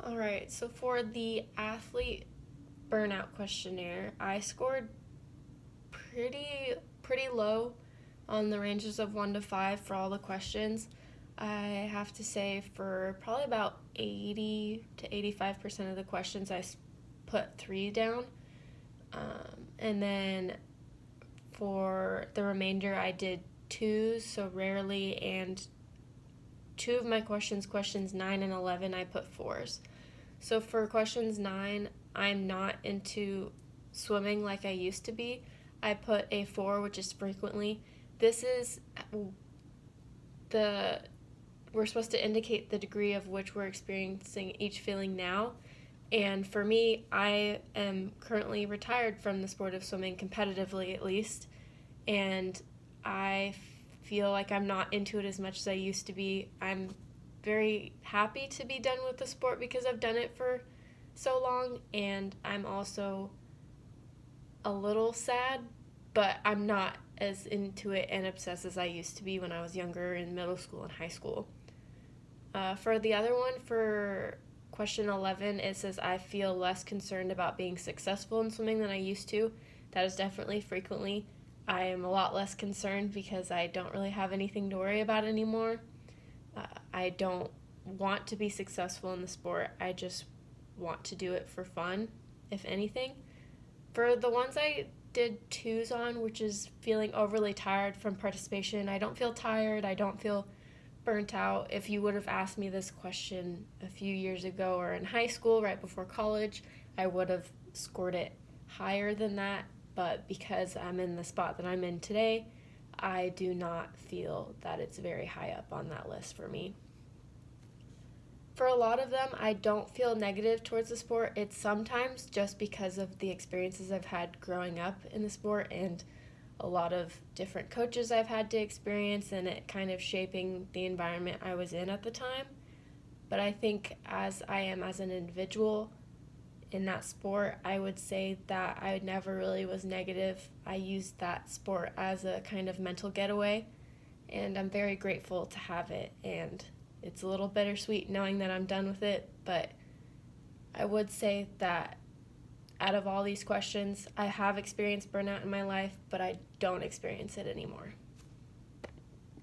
All right, so for the athlete burnout questionnaire, I scored pretty low on the ranges of 1 to 5 for all the questions. I have to say for probably about 80 to 85% of the questions I put 3 down. And then for the remainder I did 2s, so rarely, and 2 of my questions 9 and 11, I put 4s. So for questions 9, I'm not into swimming like I used to be. I put a 4, which is frequently. This is we're supposed to indicate the degree of which we're experiencing each feeling now. And for me, I am currently retired from the sport of swimming, competitively at least, and I feel like I'm not into it as much as I used to be. I'm very happy to be done with the sport because I've done it for so long, and I'm also a little sad, but I'm not as into it and obsessed as I used to be when I was younger in middle school and high school. For the other one, for question 11, it says, I feel less concerned about being successful in swimming than I used to. That is definitely frequently. I am a lot less concerned because I don't really have anything to worry about anymore. I don't want to be successful in the sport. I just want to do it for fun, if anything. For the ones I did 2s on, which is feeling overly tired from participation, I don't feel tired. I don't feel burnt out. If you would have asked me this question a few years ago or in high school, right before college, I would have scored it higher than that. But because I'm in the spot that I'm in today, I do not feel that it's very high up on that list for me. For a lot of them, I don't feel negative towards the sport. It's sometimes just because of the experiences I've had growing up in the sport and a lot of different coaches I've had to experience and it kind of shaping the environment I was in at the time. But I think as I am as an individual in that sport, I would say that I never really was negative. I used that sport as a kind of mental getaway, and I'm very grateful to have it. And it's a little bittersweet knowing that I'm done with it, but I would say that out of all these questions, I have experienced burnout in my life, but I don't experience it anymore.